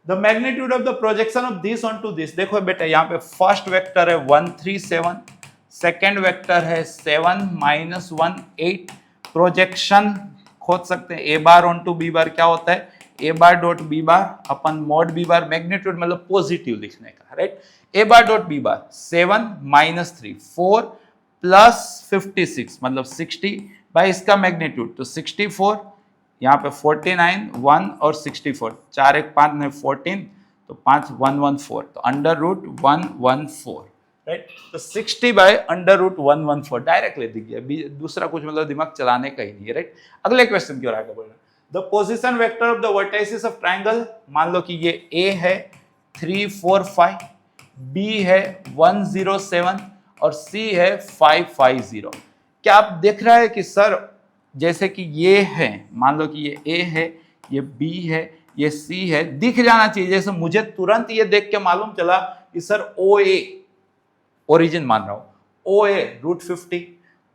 Speaker 1: the magnitude of the projection of this onto this. देखो बेटा यहाँ पे फर्स्ट वेक्टर है 137, सेकेंड वेक्टर है 7 -1 8, प्रोजेक्शन खोज सकते हैं A bar onto B bar, क्या होता है A bar dot B bar अपन मॉड बी बार, मैग्नीट्यूड मतलब पॉजिटिव लिखने का, right. A bar dot B bar 7 -3 4 plus 56 मतलब 60 बाई इसका मैग्नीट्यूड, तो 64, यहाँ पे 49 1 और 64, 4 1 5 में 14, तो 5 114, तो अंडर रूट 114, राइट। तो 60 बाय अंडर रूट 114 डायरेक्टली दिख गया, दूसरा कुछ मतलब दिमाग चलाने का ही नहीं है, राइट। अगले क्वेश्चन की ओर आगे बढ़ रहे हैं, the position vector of the vertices of triangle, मान लो कि ये ए है 3 4 5, बी है 1 0 7 और सी है 5 5 0। क्या आप देख रहा है कि सर जैसे कि ये है, मान लो कि ये ए है, ये बी है, ये सी है, दिख जाना चाहिए, जैसे मुझे तुरंत ये देख के मालूम चला कि सर ओ ए ओरिजिन मान रहा हूं, ओ ए √50,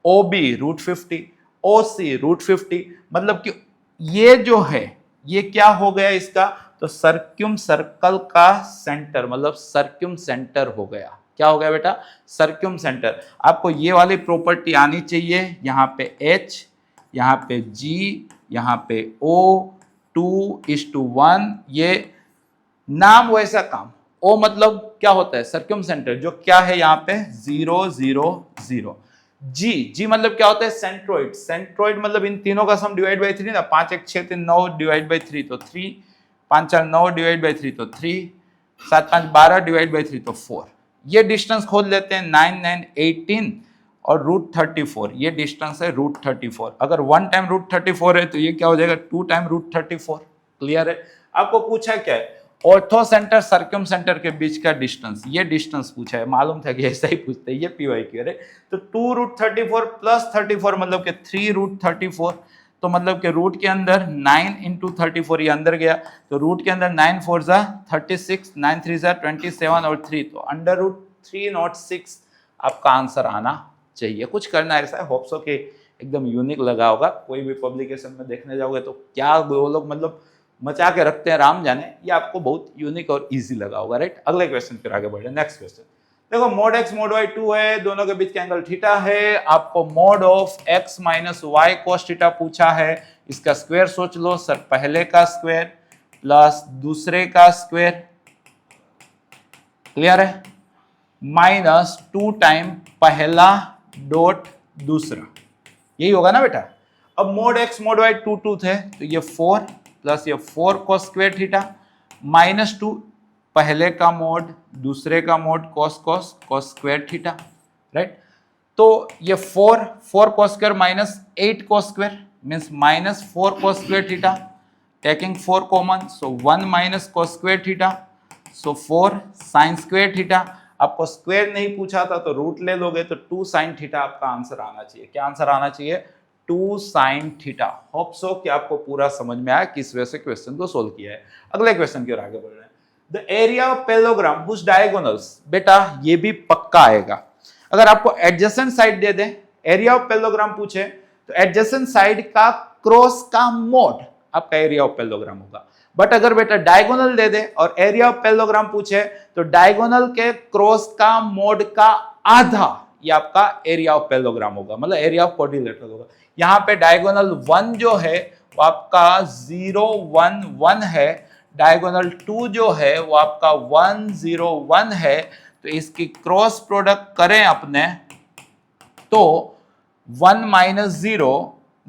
Speaker 1: ओ बी √50, ओ सी √50, मतलब कि ये जो है ये क्या हो गया इसका, तो सर्क्यूम सर्कल का सेंटर, मतलब सर्क्यूम सेंटर हो गया। क्या हो गया बेटा, सर्क्यूम सेंटर। आपको ये वाली प्रॉपर्टी आनी चाहिए, यहाँ पे H, यहाँ पे G, यहाँ पे O, 2:1, ये नाम वैसा काम। O मतलब क्या होता है सर्क्यूम सेंटर, जो क्या है यहाँ पे 0 0 0। G मतलब क्या होता है सेंट्रोइड, सेंट्रोइड मतलब इन तीनों का सम डिवाइड बाई 3 ना, 5 1 6 3 9 डिवाइड बाई 3 तो 3, 5 4 9 डिवाइड बाई 3 तो 3, 7 5 12 डिवाइड बाई 3 तो 4। ये डिस्टेंस खोज लेते हैं 9 9 18 और √34, ये डिस्टेंस है √34। अगर 1 टाइम √34 है तो ये क्या हो जाएगा 2 टाइम √34। क्लियर है। आपको पूछा क्या है ऑर्थो सेंटर सर्क्यूम सेंटर के बीच का डिस्टेंस, ये डिस्टेंस पूछा है, मालूम था कि ऐसा ही पूछते हैं, ये PYQ है। तो 2√34 प्लस 34 मतलब कि 3√34, तो मतलब कि रूट के अंदर 9 × 34 ये अंदर गया, तो रूट के अंदर 9 4 जा 36, 9 3 जा 27 और 3, तो अंडर √306 आपका आंसर आना चाहिए। कुछ करना है ऐसा, होप सो कि एकदम यूनिक लगा होगा। कोई भी पब्लिकेशन में देखने जाओगे तो क्या वो लोग मतलब मचा के रखते हैं राम जाने, ये आपको बहुत यूनिक और इजी लगा होगा, राइट। अगले क्वेश्चन फिर आगे बढ़े। नेक्स्ट क्वेश्चन देखो, मोड x मोड y 2 है, दोनों के बीच का एंगल थीटा है, आपको mod of x minus y cos theta पूछा है। इसका स्क्वायर सोच लो सर, पहले का स्क्वायर प्लस दूसरे का स्क्वायर, क्लियर है, माइनस 2 टाइम पहला डॉट दूसरा, यही होगा ना बेटा। अब मोड x मोड y 2 2 थे, तो ये 4 प्लस ये 4 cos स्क्वायर थीटा माइनस 2 पहले का मोड दूसरे का mod cos square theta, right. तो ये 4 cos square minus 8 cos square means minus 4 cos square theta, taking 4 common, so 1 minus cos square theta, so 4 sin square theta. आपको square नहीं पूछा था तो रूट ले लोगे, तो 2 sin थीटा आपका आंसर आना चाहिए। क्या आंसर आना चाहिए 2 sin थीटा। होप सो कि आपको पूरा समझ में आया किस वजह से क्वेश्चन को सोल्व किया है। अगले क्वेश्चन की ओर आगे बढ़ रहे हैं। The area of parallelogram whose diagonals, बेटा ये भी पक्का आएगा। अगर आपको एडजेसेंट साइड दे दे, एरिया ऑफ पैरेललोग्राम पूछे तो एडजेसेंट साइड का क्रॉस का मोड आपका एरिया ऑफ पैरेललोग्राम होगा। बट अगर बेटा डायगोनल दे दे और एरिया ऑफ पैरेललोग्राम पूछे तो डायगोनल के क्रॉस का मोड का आधा ये आपका एरिया ऑफ पैरेललोग्राम होगा, मतलब एरिया ऑफ क्वाड्रिलेटरल होगा। यहाँ पे डायगोनल 1 जो है वो आपका 0 1 1 है, डायगोनल 2 जो है वो आपका 1 0 1 है। तो इसकी क्रॉस प्रोडक्ट करें अपने तो 1 माइनस 0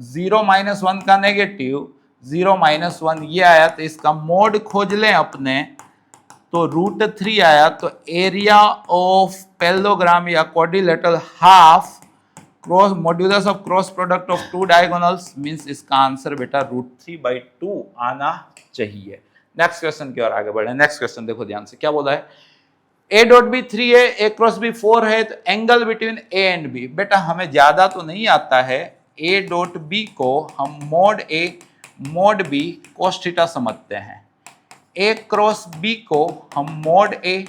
Speaker 1: 0 माइनस 1 का नेगेटिव 0 माइनस 1 ये आया, तो इसका मोड खोज लें अपने तो √3 आया। तो एरिया ऑफ पैरेललोग्राम या quadrilateral half cross modulus of cross product of 2 diagonals means इसका आंसर बेटा √3/2 आना चाहिए। नेक्स्ट क्वेश्चन की ओर आगे बढ़े। नेक्स्ट क्वेश्चन देखो ध्यान से, क्या बोला है, ए डॉट बी 3 है, ए क्रॉस बी 4 है, तो angle between a and b, बेटा हमें ज्यादा तो नहीं आता है, ए डॉट बी को हम mod a mod b cos theta समझते हैं, ए क्रॉस बी को हम mod a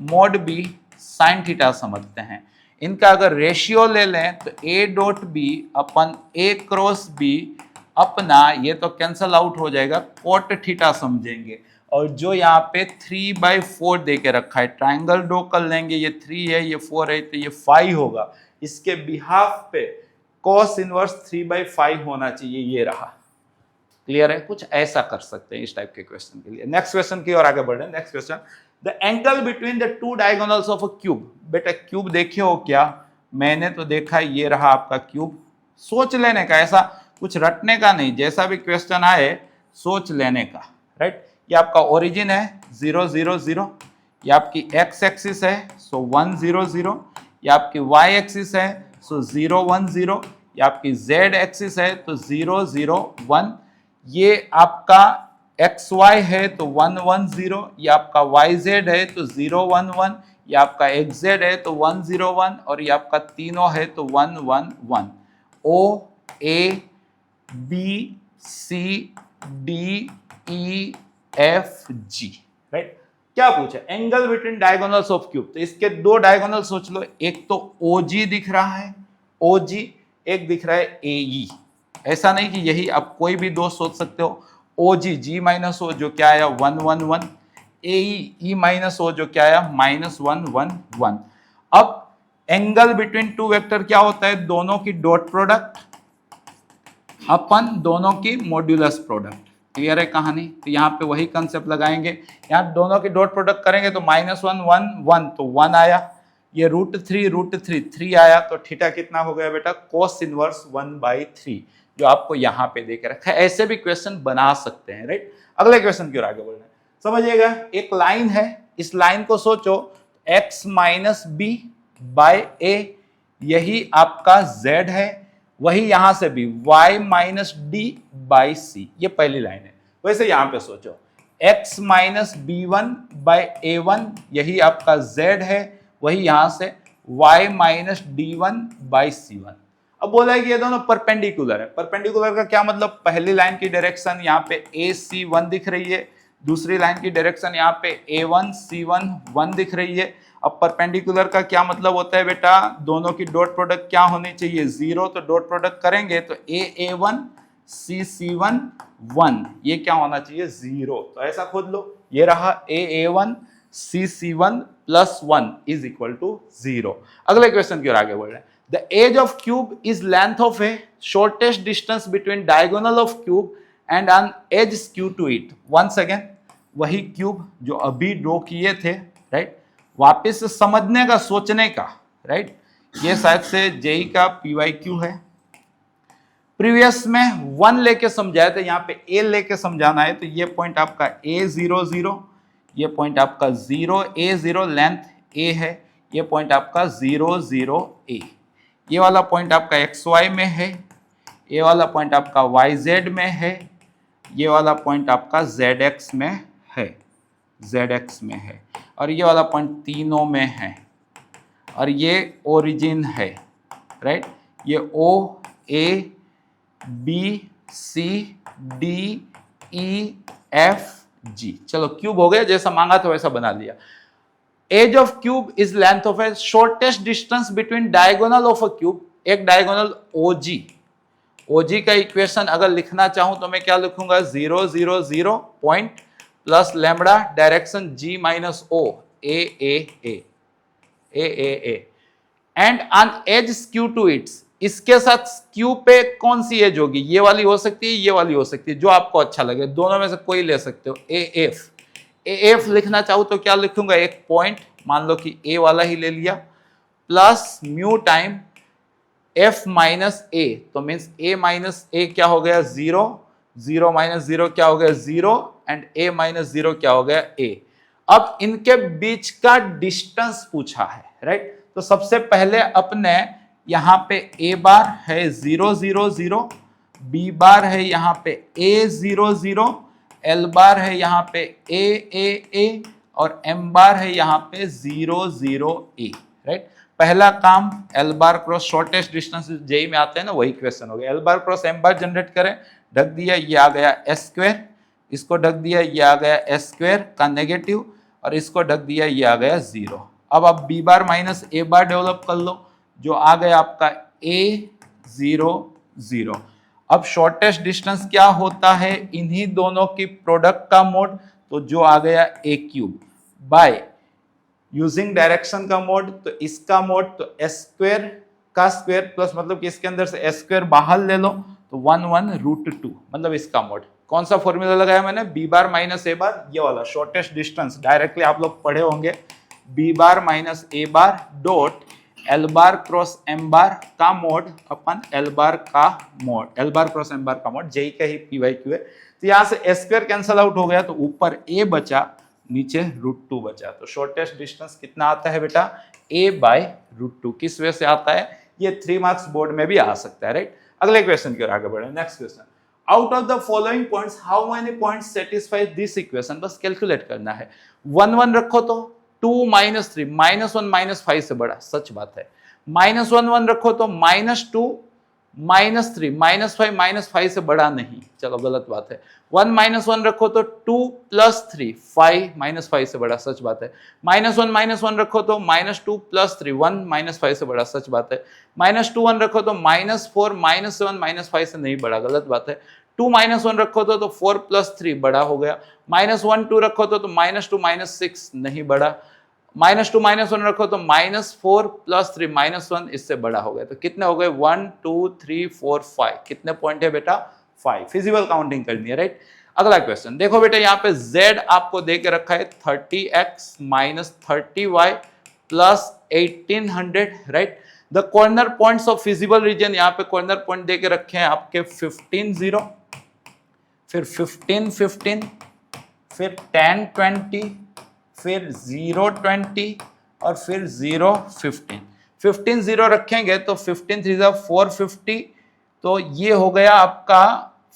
Speaker 1: mod b sine theta समझते हैं। इनका अगर रेशियो ले लें तो ए डॉट बी अपन ए क्रॉस बी अपना ये तो कैंसल आउट हो जाएगा, कोट थीटा समझेंगे। और जो यहाँ पे 3/4 दे के रखा है, ट्राइंगल ड्रॉ कर लेंगे, ये 3 है ये 4 है तो ये 5 होगा, इसके बिहाफ पे cos इनवर्स 3/5 होना चाहिए, ये रहा। क्लियर है? कुछ ऐसा कर सकते हैं इस टाइप के क्वेश्चन के लिए। नेक्स्ट क्वेश्चन की ओर आगे बढ़े। Next question, the angle between the two diagonals of a cube. बेटा क्यूब देखे हो क्या? मैंने तो देखा, ये रहा आपका क्यूब। सोच लेने का, ऐसा कुछ रटने का नहीं, जैसा भी क्वेश्चन आए सोच लेने का, राइट। ये आपका ओरिजिन है 0 0 0, ये आपकी एक्स एक्सिस है सो 1 0 0, ये आपकी वाई एक्सिस है सो 0 1 0, ये आपकी जेड एक्सिस है तो 0 0 1, ये आपका एक्स वाई है तो 1 1 0, ये आपका वाई जेड है तो 0 1 1, ये आपका एक्स जेड है तो 1 0 1, और ये आपका तीनों है तो 1 1 1। O A B C D E F G, right. क्या पूछा? Angle between diagonals of cube. तो इसके दो डायगोनल सोच लो, एक तो OG दिख रहा है OG, एक दिख रहा है AE। ऐसा नहीं कि यही, आप कोई भी दो सोच सकते हो। OG G माइनस O जो क्या आया 1 1 1, AE E माइनस O जो क्या आया -1 1 1। अब एंगल बिटवीन टू वेक्टर क्या होता है? दोनों की डॉट प्रोडक्ट अपन दोनों की मॉड्यूलस प्रोडक्ट। क्लियर है कहानी? तो यहाँ पे वही कंसेप्ट लगाएंगे, यहाँ दोनों की डॉट प्रोडक्ट करेंगे तो -1 1 1 तो 1 आया, ये √3 3 आया, तो थीटा कितना हो गया बेटा? cos इनवर्स 1/3, जो आपको यहाँ पे देके रखा है। ऐसे भी क्वेश्चन बना सकते हैं, राइट। अगले क्वेश्चन की ओर आगे बढ़ना है। समझिएगा, एक लाइन है, इस लाइन को सोचो, x - b/a यही आपका z है, वही यहां से भी y - d/c, ये पहली लाइन है। वैसे यहां पे सोचो, x - b1/a1 यही आपका z है, वही यहां से y - d1/c1। अब बोला है कि ये दोनों परपेंडिकुलर है। परपेंडिकुलर का क्या मतलब? पहली लाइन की डायरेक्शन यहाँ पे AC1 दिख रही है, दूसरी लाइन की डायरेक्शन यहाँ पे A1 C1 1 दिख रही है। अब परपेंडिकुलर का क्या मतलब होता है बेटा? दोनों की डॉट प्रोडक्ट क्या होनी चाहिए? 0, तो डॉट प्रोडक्ट करेंगे तो AA1 CC1 1, ये क्या होना चाहिए? 0। तो ऐसा खोद लो, ये रहा AA1 CC1 + 1 = 0। अगले क्वेश्चन की ओर आगे बढ़ रहे हैं। The edge of cube is length of a shortest distance between diagonal of cube and an edge skew to it. Once again, वही क्यूब जो अभी ड्रॉ किए थे, राइट, वापस से समझने का, सोचने का, राइट। ये शायद से जेई का PYQ है। प्रीवियस में 1 लेके समझाया था, यहाँ पे A लेके समझाना है। तो ये पॉइंट आपका A0 0, ये पॉइंट आपका 0 A0, लेंथ A है, ये पॉइंट आपका 0 0 A, ये वाला पॉइंट आपका XY में है, ये वाला पॉइंट आपका YZ में है, ये वाला पॉइंट आपका ZX में है, ZX में है, और ये वाला पॉइंट तीनों में है, और ये ओरिजिन है, राइट। ये O A B C D E F G। चलो क्यूब हो गया, जैसा मांगा था वैसा बना लिया। Edge of cube is length of a shortest distance between diagonal of a cube। एक डायगोनल OG, OG का इक्वेशन अगर लिखना चाहूं तो मैं क्या लिखूंगा? 0 0 0 point plus lambda direction G - O A and on as skew to its. इसके साथ स्क्यू पे कौन सी एज होगी? ये वाली हो सकती है, ये वाली हो सकती है, जो आपको अच्छा लगे, दोनों में से कोई ले सकते हो। AF लिखना चाहूँ तो क्या लिखूंगा? एक पॉइंट, मान लो कि A वाला ही ले लिया, plus mu time F - A, तो मीन्स A - A क्या हो गया? 0 0 - 0 क्या हो गया? 0, एंड A - 0 क्या हो गया? A। अब इनके बीच का डिस्टेंस पूछा है, राइट। तो सबसे पहले अपने यहाँ पे A बार है 0 0 0, B बार है यहाँ पे A 0 0, L बार है यहाँ पे A और m बार है यहाँ पे 0 0 a, राइट। पहला काम l बार क्रॉस शॉर्टेस्ट डिस्टेंस जेई में आते हैं ना, वही क्वेश्चन हो गया। l बार क्रॉस m बार जनरेट करें, ढक दिया, ये आ गया s स्क्वायर, इसको ढक दिया, ये आ गया s स्क्वायर का नेगेटिव, और इसको ढक दिया, ये आ गया 0। अब आप b bar minus a bar develop कर लो, जो आ गया आपका a 0 0। अब शॉर्टेस्ट डिस्टेंस क्या होता है, इन्हीं दोनों की प्रोडक्ट का मोड, तो जो आ गया a cube by using direction का मोड, तो इसका मोड तो s स्क्वायर का स्क्वायर प्लस, मतलब कि इसके अंदर से s स्क्वायर बाहर ले लो तो 1 1 √2, मतलब इसका मोड। कौन सा फॉर्मूला लगाया मैंने, b बार माइनस a बार, ये वाला शॉर्टेस्ट डिस्टेंस, डायरेक्टली आप लोग पढ़े होंगे, b bar minus a bar dot l bar cross m बार का मोड अपन l बार का मोड, l बार क्रॉस m बार का मोड, जेई का ही py/q है। तो यहाँ से s स्क्वायर कैंसल आउट हो गया, तो ऊपर a बचा, नीचे √2 बचा। तो शॉर्टेस्ट डिस्टेंस कितना आता है बेटा, a/√2। किस वजह से आता है, ये 3 मार्क्स बोर्ड में भी आ सकता है, राइट। अगले क्वेश्चन की ओर आगे बढ़े। Next question, out of the following points how many points satisfy this equation, बस कैलकुलेट करना है। 1 1 रखो तो 2 -3, -1 -5 से बड़ा, सच बात है। -1 1 रखो तो -2 -3, -5 -5 से बड़ा नहीं, चलो गलत बात है। 1 -1 रखो तो 2 + 3 5 -5 से बड़ा, सच बात है। -1 -1 रखो तो -2 + 3 1 -5 से बड़ा, सच बात है। -2 1 रखो तो -4 -7 -5 से नहीं बड़ा, गलत बात है। 2 -1 रखो तो 4 + 3 बड़ा हो गया। -1 2 रखो तो -2 -6 नहीं बड़ा। -2 -1 रखो तो -4 + 3 -1 इससे बड़ा हो गया। तो कितने हो गए, 1 2 3 4 5, कितने पॉइंट है बेटा, 5। फिजिबल काउंटिंग करनी है, राइट। अगला क्वेश्चन देखो बेटा, यहाँ पे z आपको दे के रखा है 30x - 30y + 1800, right. The corner points of feasible region, यहाँ पे कॉर्नर पॉइंट दे के रखे हैं आपके 15 0, फिर 15 15, फिर 10 20, फिर 0 20 और फिर 0 15। 15 0 रखेंगे तो 15 3 450, तो ये हो गया आपका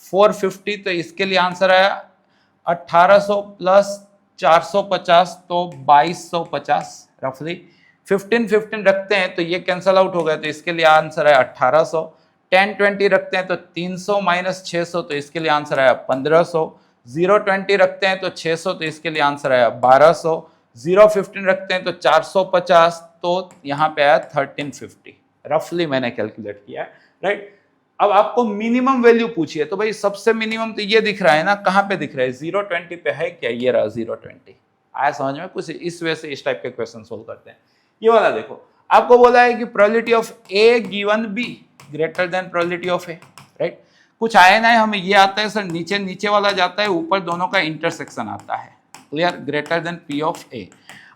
Speaker 1: 450, तो इसके लिए आंसर आया 1800 + 450, तो 2250 रफली। 15 15 रखते हैं तो ये कैंसल आउट हो गया, तो इसके लिए आंसर आया 1800। 10 20 रखते हैं तो 300 - 600, तो इसके लिए आंसर आया 1500। 0 20 रखते हैं तो 600, तो इसके लिए आंसर आया 1200। 0 15 रखते हैं तो 450, तो यहाँ पे आया 1350, रफली मैंने कैलकुलेट किया है, राइट। अब आपको मिनिमम वैल्यू पूछिए, तो भाई सबसे मिनिमम तो ये दिख रहा है ना, कहाँ पे दिख रहा है, 0 20 पे है क्या, ये रहा 0 20। आया समझ में, कुछ इस वजह से इस टाइप के क्वेश्चन सोल्व करते हैं। ये वाला देखो, आपको बोला है कि probability of A given be greater than probability of A, right. कुछ आए ना, हमें ये आता है सर, नीचे नीचे वाला जाता है, ऊपर दोनों का इंटरसेक्शन आता है, clear, greater than P of A.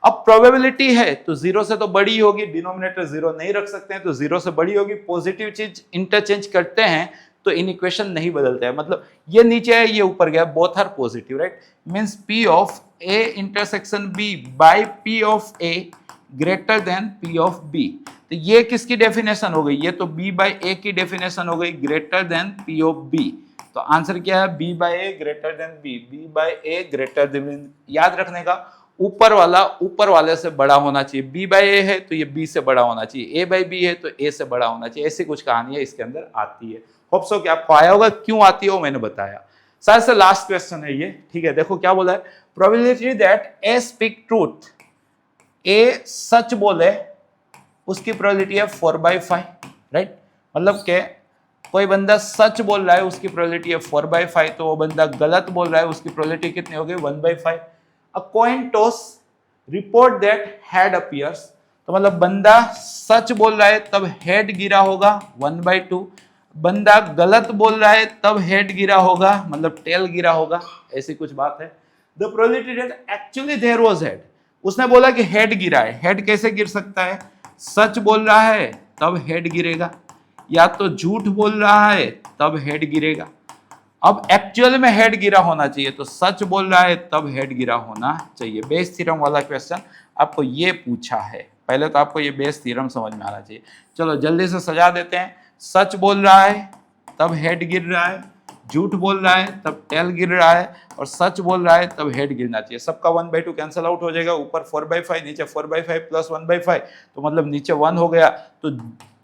Speaker 1: अब प्रोबेबिलिटी है तो 0 से तो बड़ी होगी, डिनोमिनेटर 0 नहीं रख सकते हैं, तो 0 से बड़ी होगी। पॉजिटिव चीज इंटरचेंज करते हैं तो इन इक्वेशन नहीं बदलते हैं, मतलब ये नीचे है ये ऊपर गया, both are positive, right. Means P of A intersection B by P of A greater than P of B. तो ये किसकी डेफिनेशन हो गई, ये तो b बाय ए की डेफिनेशन हो गई, greater than p of b। तो आंसर क्या है, b by A greater than b, b by A greater than. याद रखने का, ऊपर वाला ऊपर वाले से बड़ा होना चाहिए, b बाय ए है तो ये b से बड़ा होना चाहिए, a बाय b है तो a से बड़ा होना चाहिए। ऐसी कुछ कहानी है इसके अंदर आती है। होप सो कि आपको आया होगा, क्यों आती है वो मैंने बताया। शायद से लास्ट क्वेश्चन है ये, ठीक है। देखो क्या बोला है, probability that A speak truth, A सच बोले उसकी प्रोबेबिलिटी है 4/5, राइट। मतलब के कोई बंदा सच बोल रहा है उसकी प्रोबेबिलिटी है 4/5, तो वो बंदा गलत बोल रहा है उसकी प्रोबेबिलिटी कितनी होगी, 1/5। अ coin toss report that head appears, तो मतलब बंदा सच बोल रहा है तब हेड गिरा होगा 1/2, बंदा गलत बोल रहा है तब हेड गिरा होगा, मतलब टेल गिरा होगा, ऐसी कुछ बात है। The probability that actually there was head, उसने बोला कि हेड गिरा है, हेड कैसे गिर सकता है, सच बोल रहा है तब हेड गिरेगा, या तो झूठ बोल रहा है तब हेड गिरेगा। अब एक्चुअल में हेड गिरा होना चाहिए, तो सच बोल रहा है तब हेड गिरा होना चाहिए। बेस थ्योरम वाला क्वेश्चन आपको ये पूछा है, पहले तो आपको ये बेस थ्योरम समझ में आना चाहिए। चलो जल्दी से सजा देते हैं, सच बोल रहा है तब हेड गिर रहा है, झूठ बोल रहा है तब टेल गिर रहा है, और सच बोल रहा है तब हेड गिरना चाहिए। सबका 1/2 कैंसिल आउट हो जाएगा, ऊपर 4/5 नीचे 4/5 प्लस 1/5, तो मतलब नीचे 1 हो गया। तो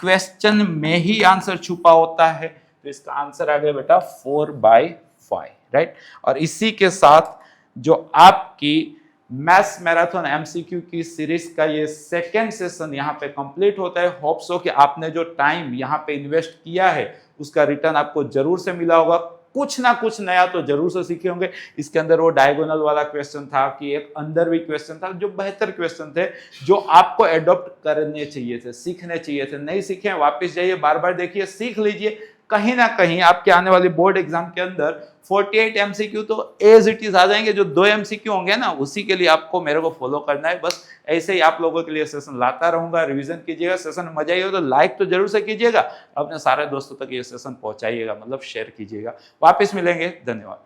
Speaker 1: क्वेश्चन में ही आंसर छुपा होता है, तो इसका आंसर आ गया बेटा 4/5, राइट। और इसी के साथ जो आपकी मैथ्स मैराथन एमसीक्यू की सीरीज का ये सेकेंड सेशन यहाँ पे कंप्लीट होता है। होप सो कि आपने जो टाइम यहाँ पे इन्वेस्ट किया है उसका रिटर्न आपको जरूर से मिला होगा। कुछ ना कुछ नया तो जरूर से सीखे होंगे। इसके अंदर वो डायगोनल वाला क्वेश्चन था कि एक अंदर भी क्वेश्चन था, जो बेहतर क्वेश्चन थे, जो आपको एडॉप्ट करने चाहिए थे, सीखने चाहिए थे। नहीं सीखे वापस जाइए, बार बार देखिए, सीख लीजिए। कहीं ना कहीं आपके आने वाली बोर्ड एग्जाम के अंदर 48 एमसीक्यू तो एज इट इज आ जाएंगे। जो 2 एमसीक्यू होंगे ना, उसी के लिए आपको मेरे को फॉलो करना है। बस ऐसे ही आप लोगों के लिए सेशन लाता रहूंगा। रिवीजन कीजिएगा, सेशन मजा आई हो तो लाइक तो जरूर से कीजिएगा, अपने सारे दोस्तों तक ये सेशन पहुंचाइएगा, मतलब शेयर कीजिएगा। वापस मिलेंगे, धन्यवाद।